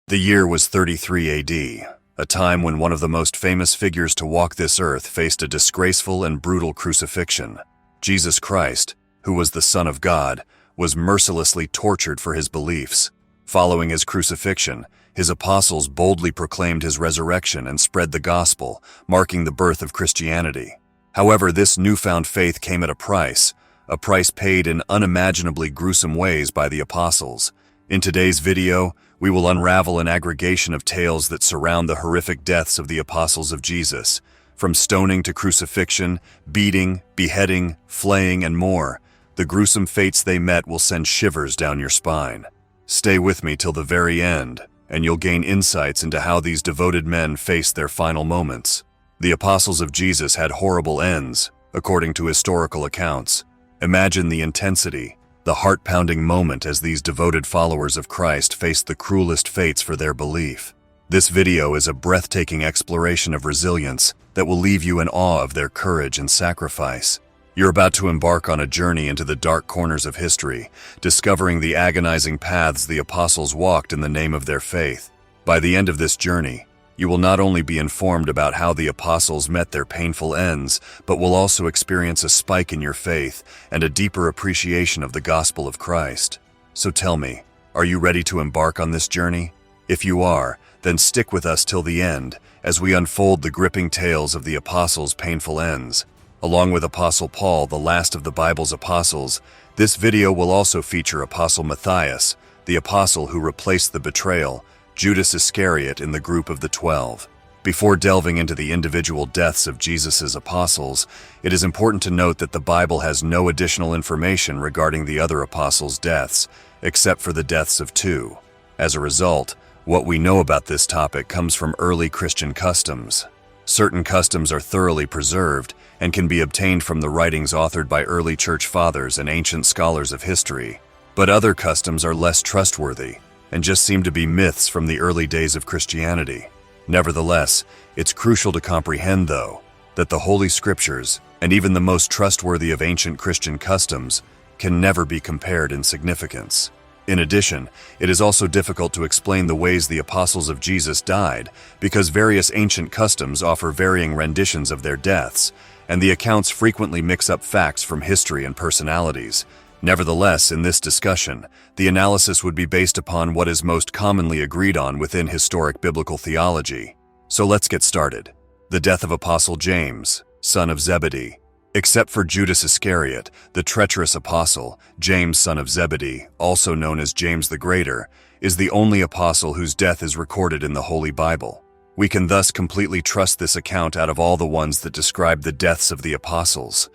The year was 33 AD, a time when one of the most famous figures to walk this earth faced a disgraceful and brutal crucifixion. Jesus Christ, who was the Son of God, was mercilessly tortured for his beliefs. Following his crucifixion, his apostles boldly proclaimed his resurrection and spread the gospel, marking the birth of Christianity. However, this newfound faith came at a price paid in unimaginably gruesome ways by the apostles. In today's video, we will unravel an aggregation of tales that surround the horrific deaths of the apostles of Jesus. From stoning to crucifixion, beating, beheading, flaying, and more, the gruesome fates they met will send shivers down your spine. Stay with me till the very end, and you'll gain insights into how these devoted men faced their final moments. The apostles of Jesus had horrible ends, according to historical accounts. Imagine the intensity, the heart-pounding moment as these devoted followers of Christ faced the cruelest fates for their belief. This video is a breathtaking exploration of resilience that will leave you in awe of their courage and sacrifice. You're about to embark on a journey into the dark corners of history, discovering the agonizing paths the apostles walked in the name of their faith. By the end of this journey, you will not only be informed about how the apostles met their painful ends, but will also experience a spike in your faith and a deeper appreciation of the gospel of Christ. So tell me, are you ready to embark on this journey? If you are, then stick with us till the end as we unfold the gripping tales of the apostles' painful ends. Along with Apostle Paul, the last of the Bible's apostles, this video will also feature Apostle Matthias, the apostle who replaced the betrayal, Judas Iscariot, in the group of the 12. Before delving into the individual deaths of Jesus' apostles, it is important to note that the Bible has no additional information regarding the other apostles' deaths, except for the deaths of 2. As a result, what we know about this topic comes from early Christian customs. Certain customs are thoroughly preserved and can be obtained from the writings authored by early church fathers and ancient scholars of history. But other customs are less trustworthy and just seem to be myths from the early days of Christianity. Nevertheless, it's crucial to comprehend, though, that the Holy Scriptures, and even the most trustworthy of ancient Christian customs, can never be compared in significance. In addition, it is also difficult to explain the ways the apostles of Jesus died, because various ancient customs offer varying renditions of their deaths, and the accounts frequently mix up facts from history and personalities. Nevertheless, in this discussion, the analysis would be based upon what is most commonly agreed on within historic biblical theology. So let's get started. The death of Apostle James, son of Zebedee. Except for Judas Iscariot, the treacherous apostle, James, son of Zebedee, also known as James the Greater, is the only apostle whose death is recorded in the Holy Bible. We can thus completely trust this account out of all the ones that describe the deaths of the apostles.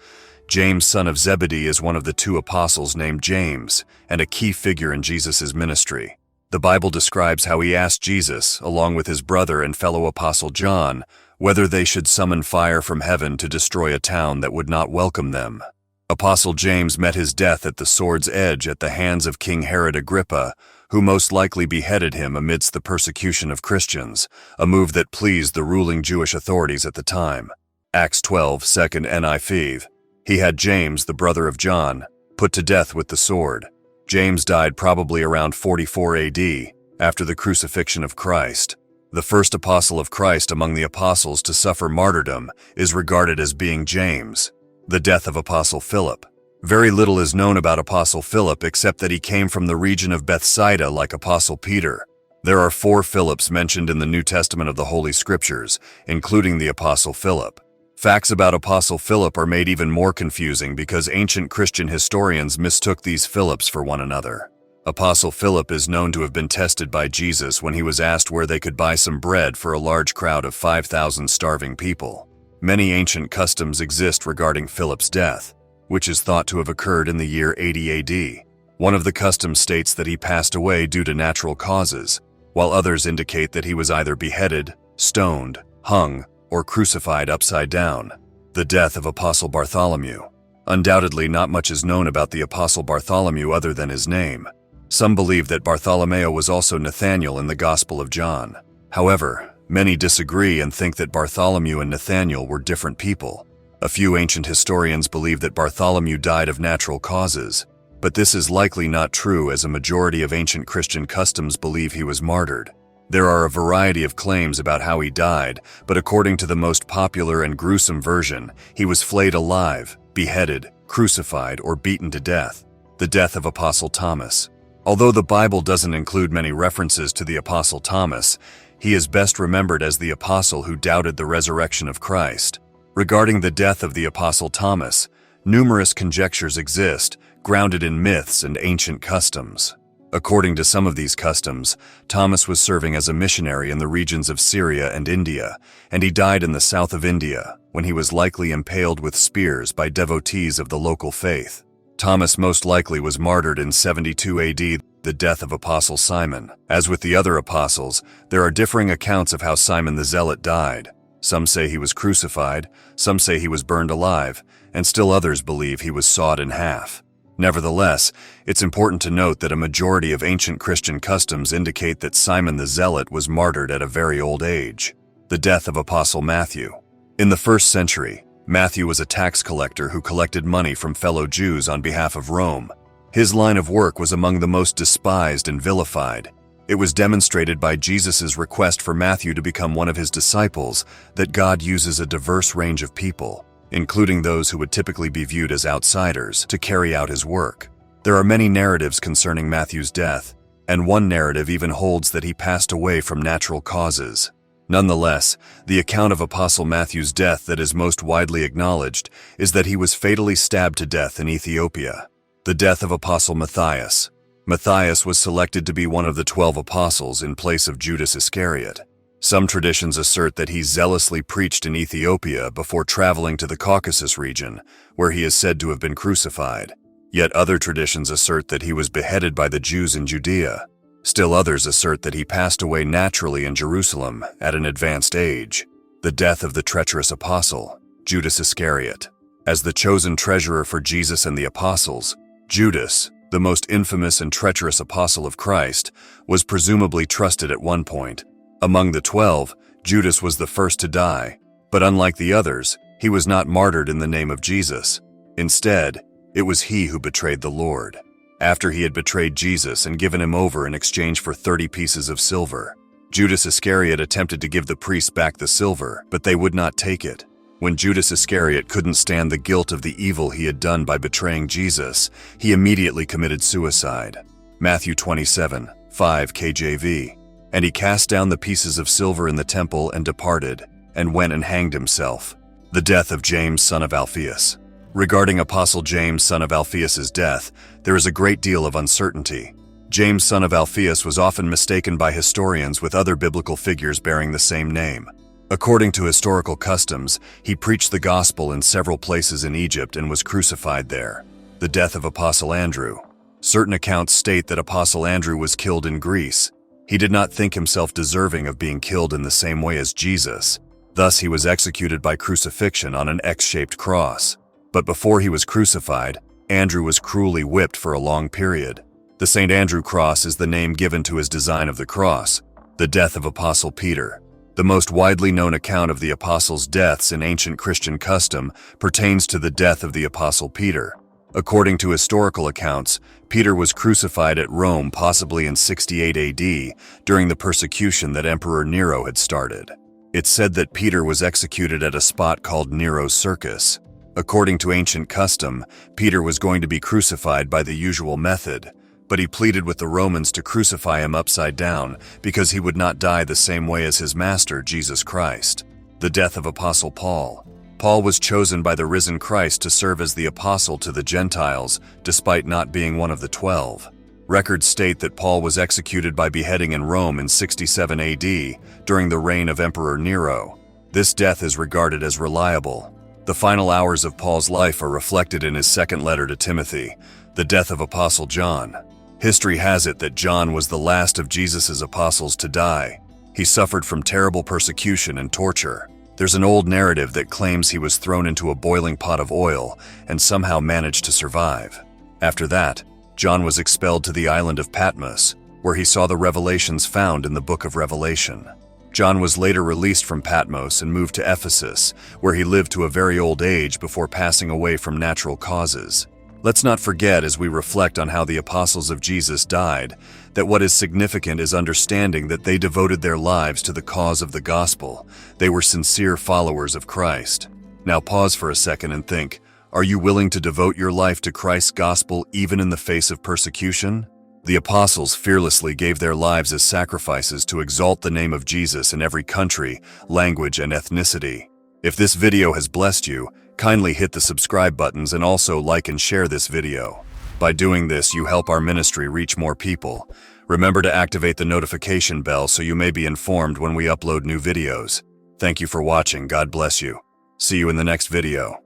James, son of Zebedee, is one of the 2 apostles named James, and a key figure in Jesus' ministry. The Bible describes how he asked Jesus, along with his brother and fellow apostle John, whether they should summon fire from heaven to destroy a town that would not welcome them. Apostle James met his death at the sword's edge at the hands of King Herod Agrippa, who most likely beheaded him amidst the persecution of Christians, a move that pleased the ruling Jewish authorities at the time. Acts 12, 2nd NIV. He had James, the brother of John, put to death with the sword. James died probably around 44 AD, after the crucifixion of Christ. The first apostle of Christ among the apostles to suffer martyrdom is regarded as being James. The death of Apostle Philip. Very little is known about Apostle Philip except that he came from the region of Bethsaida like Apostle Peter. There are 4 Philips mentioned in the New Testament of the Holy Scriptures, including the Apostle Philip. Facts about Apostle Philip are made even more confusing because ancient Christian historians mistook these Philips for one another. Apostle Philip is known to have been tested by Jesus when he was asked where they could buy some bread for a large crowd of 5,000 starving people. Many ancient customs exist regarding Philip's death, which is thought to have occurred in the year 80 AD. One of the customs states that he passed away due to natural causes, while others indicate that he was either beheaded, stoned, hung, or crucified upside down. The death of Apostle Bartholomew. Undoubtedly, not much is known about the Apostle Bartholomew other than his name. Some believe that Bartholomew was also Nathanael in the Gospel of John. However, many disagree and think that Bartholomew and Nathanael were different people. A few ancient historians believe that Bartholomew died of natural causes, but this is likely not true as a majority of ancient Christian customs believe he was martyred. There are a variety of claims about how he died, but according to the most popular and gruesome version, he was flayed alive, beheaded, crucified, or beaten to death. The death of Apostle Thomas. Although the Bible doesn't include many references to the Apostle Thomas, he is best remembered as the apostle who doubted the resurrection of Christ. Regarding the death of the Apostle Thomas, numerous conjectures exist, grounded in myths and ancient customs. According to some of these customs, Thomas was serving as a missionary in the regions of Syria and India, and he died in the south of India, when he was likely impaled with spears by devotees of the local faith. Thomas most likely was martyred in 72 AD, the death of Apostle Simon. As with the other apostles, there are differing accounts of how Simon the Zealot died. Some say he was crucified, some say he was burned alive, and still others believe he was sawed in half. Nevertheless, it's important to note that a majority of ancient Christian customs indicate that Simon the Zealot was martyred at a very old age. The death of Apostle Matthew. In the 1st century, Matthew was a tax collector who collected money from fellow Jews on behalf of Rome. His line of work was among the most despised and vilified. It was demonstrated by Jesus' request for Matthew to become one of his disciples that God uses a diverse range of people, including those who would typically be viewed as outsiders, to carry out his work. There are many narratives concerning Matthew's death, and one narrative even holds that he passed away from natural causes. Nonetheless, the account of Apostle Matthew's death that is most widely acknowledged is that he was fatally stabbed to death in Ethiopia. The death of Apostle Matthias. Matthias was selected to be one of the 12 apostles in place of Judas Iscariot. Some traditions assert that he zealously preached in Ethiopia before traveling to the Caucasus region, where he is said to have been crucified. Yet other traditions assert that he was beheaded by the Jews in Judea. Still others assert that he passed away naturally in Jerusalem at an advanced age. The death of the treacherous apostle, Judas Iscariot. As the chosen treasurer for Jesus and the apostles, Judas, the most infamous and treacherous apostle of Christ, was presumably trusted at one point. Among the 12, Judas was the first to die, but unlike the others, he was not martyred in the name of Jesus. Instead, it was he who betrayed the Lord. After he had betrayed Jesus and given him over in exchange for 30 pieces of silver, Judas Iscariot attempted to give the priests back the silver, but they would not take it. When Judas Iscariot couldn't stand the guilt of the evil he had done by betraying Jesus, he immediately committed suicide. Matthew 27:5 KJV. And he cast down the pieces of silver in the temple and departed, and went and hanged himself. The death of James, son of Alphaeus. Regarding Apostle James, son of Alphaeus' death, there is a great deal of uncertainty. James, son of Alphaeus, was often mistaken by historians with other biblical figures bearing the same name. According to historical customs, he preached the gospel in several places in Egypt and was crucified there. The death of Apostle Andrew. Certain accounts state that Apostle Andrew was killed in Greece. He did not think himself deserving of being killed in the same way as Jesus. Thus, he was executed by crucifixion on an X-shaped cross. But before he was crucified, Andrew was cruelly whipped for a long period. The St. Andrew cross is the name given to his design of the cross. The death of Apostle Peter. The most widely known account of the apostles' deaths in ancient Christian custom pertains to the death of the Apostle Peter. According to historical accounts, Peter was crucified at Rome possibly in 68 AD during the persecution that Emperor Nero had started. It's said that Peter was executed at a spot called Nero's Circus. According to ancient custom, Peter was going to be crucified by the usual method, but he pleaded with the Romans to crucify him upside down because he would not die the same way as his master, Jesus Christ. The death of Apostle Paul. Paul was chosen by the risen Christ to serve as the apostle to the Gentiles, despite not being one of the 12. Records state that Paul was executed by beheading in Rome in 67 AD during the reign of Emperor Nero. This death is regarded as reliable. The final hours of Paul's life are reflected in his second letter to Timothy, the death of Apostle John. History has it that John was the last of Jesus' apostles to die. He suffered from terrible persecution and torture. There's an old narrative that claims he was thrown into a boiling pot of oil and somehow managed to survive. After that, John was expelled to the island of Patmos, where he saw the revelations found in the book of Revelation. John was later released from Patmos and moved to Ephesus, where he lived to a very old age before passing away from natural causes. Let's not forget, as we reflect on how the apostles of Jesus died, that what is significant is understanding that they devoted their lives to the cause of the gospel. They were sincere followers of Christ. Now pause for a second and think, are you willing to devote your life to Christ's gospel even in the face of persecution? The apostles fearlessly gave their lives as sacrifices to exalt the name of Jesus in every country, language, and ethnicity. If this video has blessed you, kindly hit the subscribe buttons and also like and share this video. By doing this, you help our ministry reach more people. Remember to activate the notification bell so you may be informed when we upload new videos. Thank you for watching. God bless you. See you in the next video.